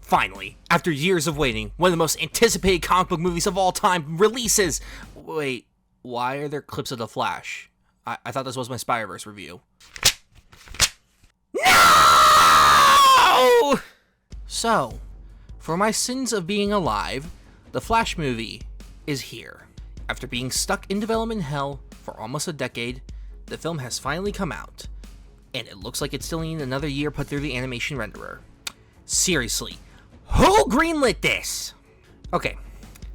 Finally, after years of waiting, one of the most anticipated comic book movies of all time releases. Wait, why are there clips of The Flash? I thought this was my Spider-Verse review. No! So, for my sins of being alive, the Flash movie is here. After being stuck in development hell for almost a decade, the film has finally come out, and it looks like it's still needing another year put through the animation renderer. Seriously, who greenlit this? Okay,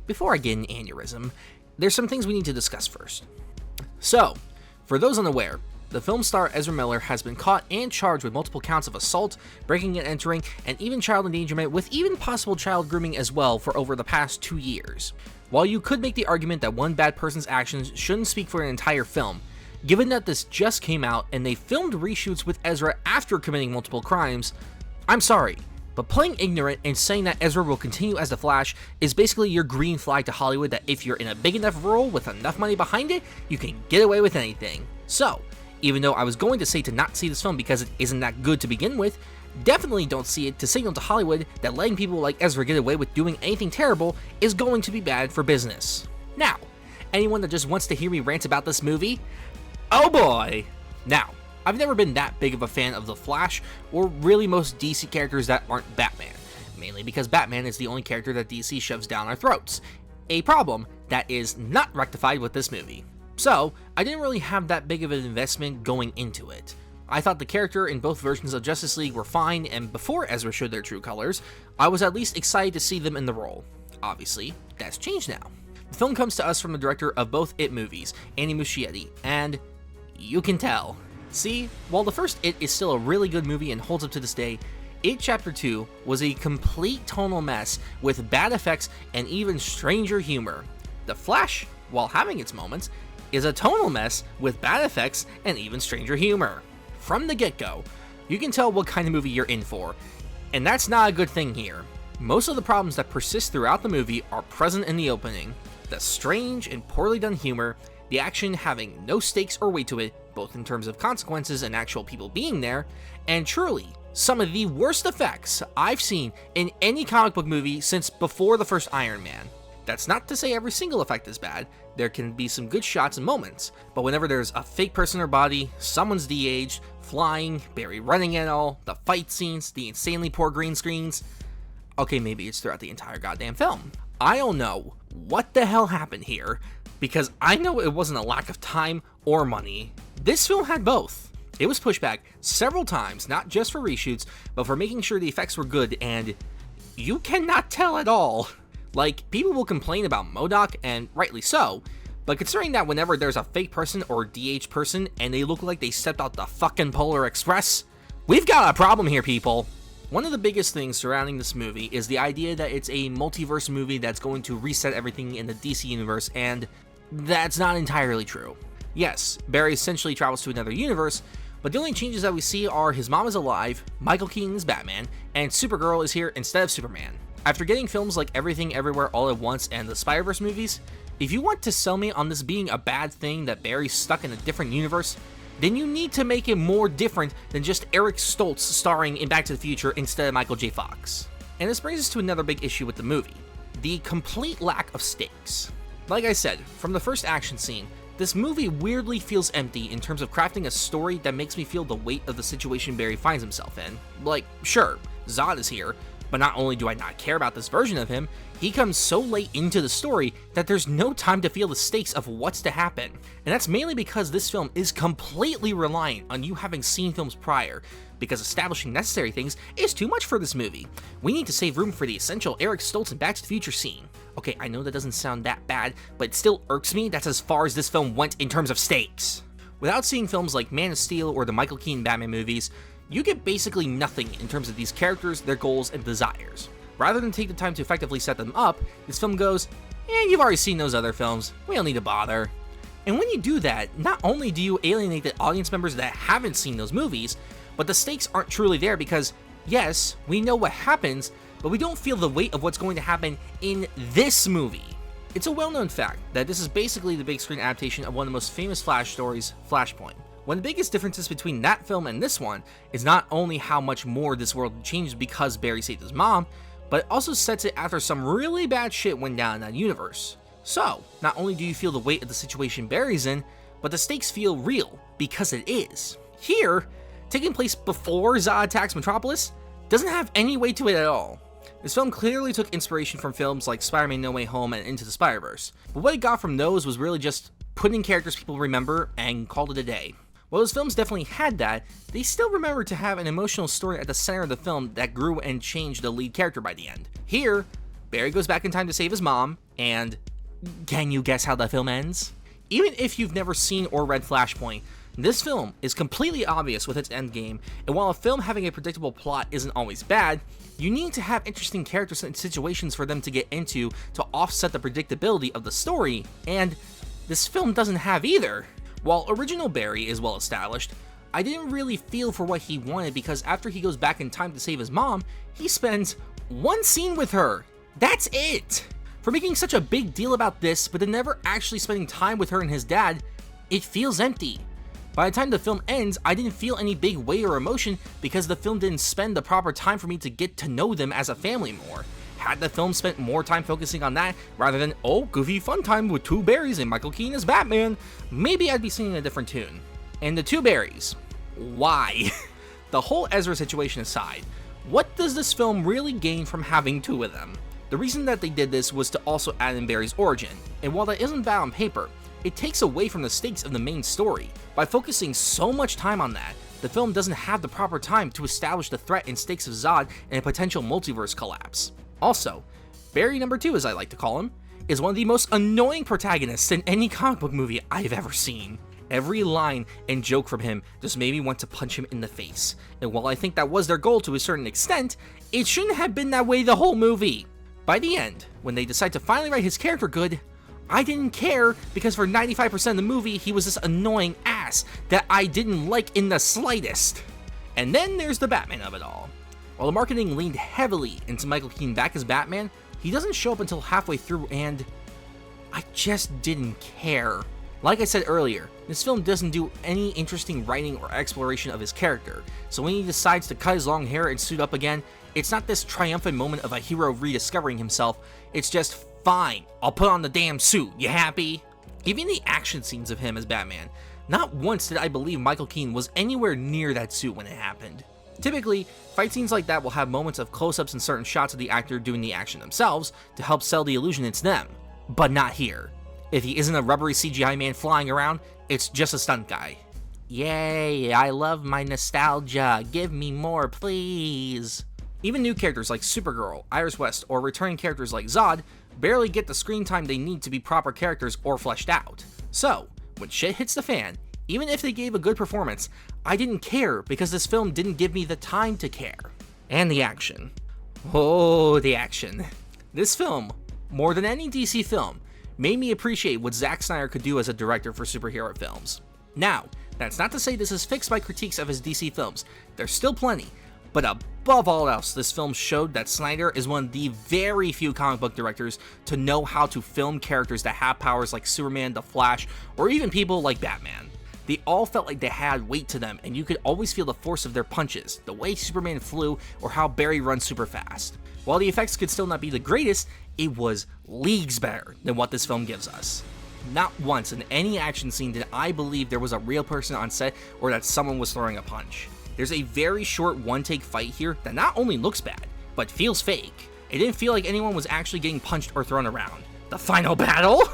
before I get an aneurysm, there's some things we need to discuss first. So, for those unaware, the film star Ezra Miller has been caught and charged with multiple counts of assault, breaking and entering, and even child endangerment, with even possible child grooming as well for over the past 2 years. While you could make the argument that one bad person's actions shouldn't speak for an entire film, given that this just came out and they filmed reshoots with Ezra after committing multiple crimes, I'm sorry, but playing ignorant and saying that Ezra will continue as the Flash is basically your green flag to Hollywood that if you're in a big enough role with enough money behind it, you can get away with anything. So, even though I was going to say to not see this film because it isn't that good to begin with, definitely don't see it to signal to Hollywood that letting people like Ezra get away with doing anything terrible is going to be bad for business. Now, anyone that just wants to hear me rant about this movie? Oh boy! Now, I've never been that big of a fan of The Flash, or really most DC characters that aren't Batman, mainly because Batman is the only character that DC shoves down our throats, a problem that is not rectified with this movie. So, I didn't really have that big of an investment going into it. I thought the character in both versions of Justice League were fine, and before Ezra showed their true colors, I was at least excited to see them in the role. Obviously, that's changed now. The film comes to us from the director of both It movies, Andy Muschietti, and you can tell. See, while the first It is still a really good movie and holds up to this day, It Chapter 2 was a complete tonal mess with bad effects and even stranger humor. The Flash, while having its moments, is a tonal mess with bad effects and even stranger humor. From the get-go, you can tell what kind of movie you're in for, and that's not a good thing here. Most of the problems that persist throughout the movie are present in the opening. The strange and poorly done humor, the action having no stakes or weight to it, both in terms of consequences and actual people being there, and truly, some of the worst effects I've seen in any comic book movie since before the first Iron Man. That's not to say every single effect is bad. There can be some good shots and moments, but whenever there's a fake person or body, someone's de-aged, flying, Barry running and all, the fight scenes, the insanely poor green screens, okay, maybe it's throughout the entire goddamn film. I don't know what the hell happened here, because I know it wasn't a lack of time or money. This film had both. It was pushed back several times, not just for reshoots, but for making sure the effects were good, and you cannot tell at all. Like, people will complain about MODOK, and rightly so, but considering that whenever there's a fake person or DH person and they look like they stepped out the fucking Polar Express, we've got a problem here, people. One of the biggest things surrounding this movie is the idea that it's a multiverse movie that's going to reset everything in the DC universe, and that's not entirely true. Yes, Barry essentially travels to another universe, but the only changes that we see are his mom is alive, Michael Keaton is Batman, and Supergirl is here instead of Superman. After getting films like Everything Everywhere All at Once and the Spider-Verse movies, if you want to sell me on this being a bad thing that Barry's stuck in a different universe, then you need to make it more different than just Eric Stoltz starring in Back to the Future instead of Michael J. Fox. And this brings us to another big issue with the movie, the complete lack of stakes. Like I said, from the first action scene, this movie weirdly feels empty in terms of crafting a story that makes me feel the weight of the situation Barry finds himself in. Like, sure, Zod is here, but not only do I not care about this version of him, he comes so late into the story that there's no time to feel the stakes of what's to happen. And that's mainly because this film is completely reliant on you having seen films prior, because establishing necessary things is too much for this movie. We need to save room for the essential Eric Stoltz and Back to the Future scene. Okay, I know that doesn't sound that bad, but it still irks me that's as far as this film went in terms of stakes. Without seeing films like Man of Steel or the Michael Keaton Batman movies, you get basically nothing in terms of these characters, their goals, and desires. Rather than take the time to effectively set them up, this film goes, you've already seen those other films, we don't need to bother. And when you do that, not only do you alienate the audience members that haven't seen those movies, but the stakes aren't truly there because, yes, we know what happens, but we don't feel the weight of what's going to happen in this movie. It's a well-known fact that this is basically the big screen adaptation of one of the most famous Flash stories, Flashpoint. One of the biggest differences between that film and this one is not only how much more this world changes because Barry saved his mom, but it also sets it after some really bad shit went down in that universe. So, not only do you feel the weight of the situation Barry's in, but the stakes feel real, because it is. Here, taking place before Zod attacks Metropolis, doesn't have any weight to it at all. This film clearly took inspiration from films like Spider-Man No Way Home and Into the Spider-Verse, but what it got from those was really just putting characters people remember and called it a day. While those films definitely had that, they still remembered to have an emotional story at the center of the film that grew and changed the lead character by the end. Here, Barry goes back in time to save his mom, and can you guess how the film ends? Even if you've never seen or read Flashpoint, this film is completely obvious with its endgame, and while a film having a predictable plot isn't always bad, you need to have interesting characters and situations for them to get into to offset the predictability of the story, and this film doesn't have either. While original Barry is well established, I didn't really feel for what he wanted because after he goes back in time to save his mom, he spends one scene with her. That's it! For making such a big deal about this, but then never actually spending time with her and his dad, it feels empty. By the time the film ends, I didn't feel any big weight or emotion because the film didn't spend the proper time for me to get to know them as a family more. Had the film spent more time focusing on that, rather than, oh, goofy fun time with two Barrys and Michael Keaton as Batman, maybe I'd be singing a different tune. And the two Barrys, why? The whole Ezra situation aside, what does this film really gain from having two of them? The reason that they did this was to also add in Barry's origin, and while that isn't bad on paper, it takes away from the stakes of the main story. By focusing so much time on that, the film doesn't have the proper time to establish the threat and stakes of Zod and a potential multiverse collapse. Also, Barry number 2, as I like to call him, is one of the most annoying protagonists in any comic book movie I've ever seen. Every line and joke from him just made me want to punch him in the face, and while I think that was their goal to a certain extent, it shouldn't have been that way the whole movie. By the end, when they decide to finally write his character good, I didn't care because for 95% of the movie, he was this annoying ass that I didn't like in the slightest. And then there's the Batman of it all. While the marketing leaned heavily into Michael Keaton back as Batman, he doesn't show up until halfway through and I just didn't care. Like I said earlier, this film doesn't do any interesting writing or exploration of his character, so when he decides to cut his long hair and suit up again, it's not this triumphant moment of a hero rediscovering himself, it's just, fine, I'll put on the damn suit, you happy? Even the action scenes of him as Batman, not once did I believe Michael Keaton was anywhere near that suit when it happened. Typically, fight scenes like that will have moments of close-ups and certain shots of the actor doing the action themselves to help sell the illusion it's them, but not here. If he isn't a rubbery CGI man flying around, it's just a stunt guy. Yay, I love my nostalgia, give me more please. Even new characters like Supergirl, Iris West, or returning characters like Zod barely get the screen time they need to be proper characters or fleshed out. So, when shit hits the fan, even if they gave a good performance, I didn't care because this film didn't give me the time to care. And the action. Oh, the action. This film, more than any DC film, made me appreciate what Zack Snyder could do as a director for superhero films. Now, that's not to say this is fixed by critiques of his DC films. There's still plenty, but above all else, this film showed that Snyder is one of the very few comic book directors to know how to film characters that have powers like Superman, The Flash, or even people like Batman. They all felt like they had weight to them, and you could always feel the force of their punches, the way Superman flew, or how Barry runs super fast. While the effects could still not be the greatest, it was leagues better than what this film gives us. Not once in any action scene did I believe there was a real person on set or that someone was throwing a punch. There's a very short one-take fight here that not only looks bad, but feels fake. It didn't feel like anyone was actually getting punched or thrown around. The final battle?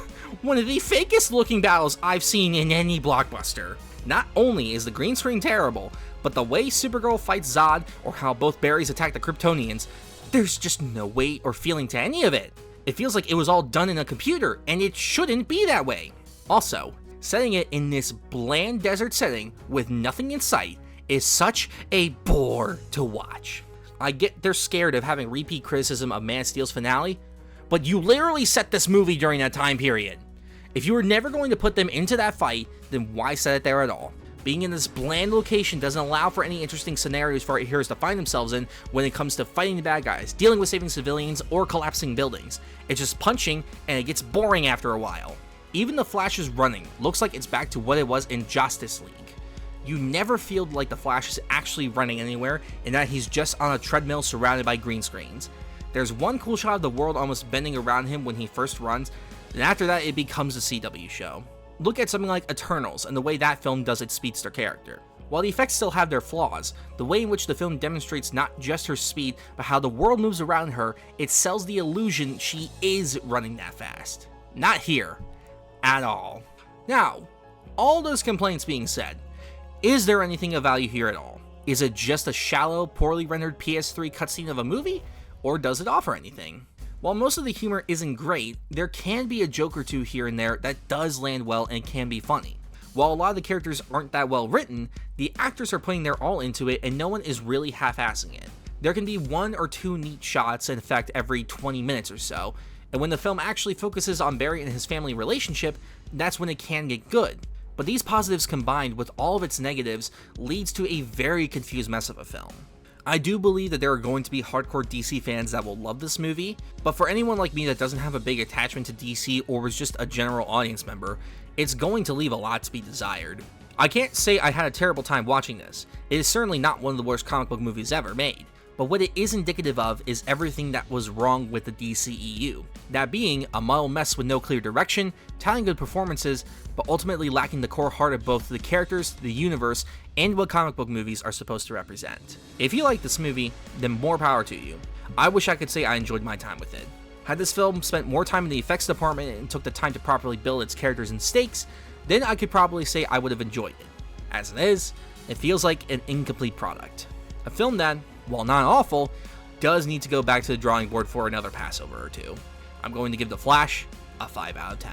One of the fakest looking battles I've seen in any blockbuster. Not only is the green screen terrible, but the way Supergirl fights Zod or how both Barrys attack the Kryptonians, there's just no weight or feeling to any of it. It feels like it was all done in a computer, and it shouldn't be that way. Also, setting it in this bland desert setting with nothing in sight is such a bore to watch. I get they're scared of having repeat criticism of Man of Steel's finale, but you literally set this movie during that time period. If you were never going to put them into that fight, then why set it there at all? Being in this bland location doesn't allow for any interesting scenarios for our heroes to find themselves in when it comes to fighting the bad guys, dealing with saving civilians, or collapsing buildings. It's just punching, and it gets boring after a while. Even the Flash's running looks like it's back to what it was in Justice League. You never feel like the Flash is actually running anywhere and that he's just on a treadmill surrounded by green screens. There's one cool shot of the world almost bending around him when he first runs, and after that it becomes a CW show. Look at something like Eternals and the way that film does its speedster character. While the effects still have their flaws, the way in which the film demonstrates not just her speed, but how the world moves around her, it sells the illusion she is running that fast. Not here. At all. Now, all those complaints being said, is there anything of value here at all? Is it just a shallow, poorly rendered PS3 cutscene of a movie, or does it offer anything? While most of the humor isn't great, there can be a joke or two here and there that does land well and can be funny. While a lot of the characters aren't that well written, the actors are putting their all into it and no one is really half-assing it. There can be 1 or 2 neat shots in effect every 20 minutes or so, and when the film actually focuses on Barry and his family relationship, that's when it can get good. But these positives combined with all of its negatives leads to a very confused mess of a film. I do believe that there are going to be hardcore DC fans that will love this movie, but for anyone like me that doesn't have a big attachment to DC or was just a general audience member, it's going to leave a lot to be desired. I can't say I had a terrible time watching this. It is certainly not one of the worst comic book movies ever made, but what it is indicative of is everything that was wrong with the DCEU. That being a muddled mess with no clear direction, telling good performances, but ultimately lacking the core heart of both the characters, the universe, and what comic book movies are supposed to represent. If you like this movie, then more power to you. I wish I could say I enjoyed my time with it. Had this film spent more time in the effects department and took the time to properly build its characters and stakes, then I could probably say I would have enjoyed it. As it is, it feels like an incomplete product. A film that, while not awful, does need to go back to the drawing board for another passover or two. I'm going to give The Flash a 5 out of 10.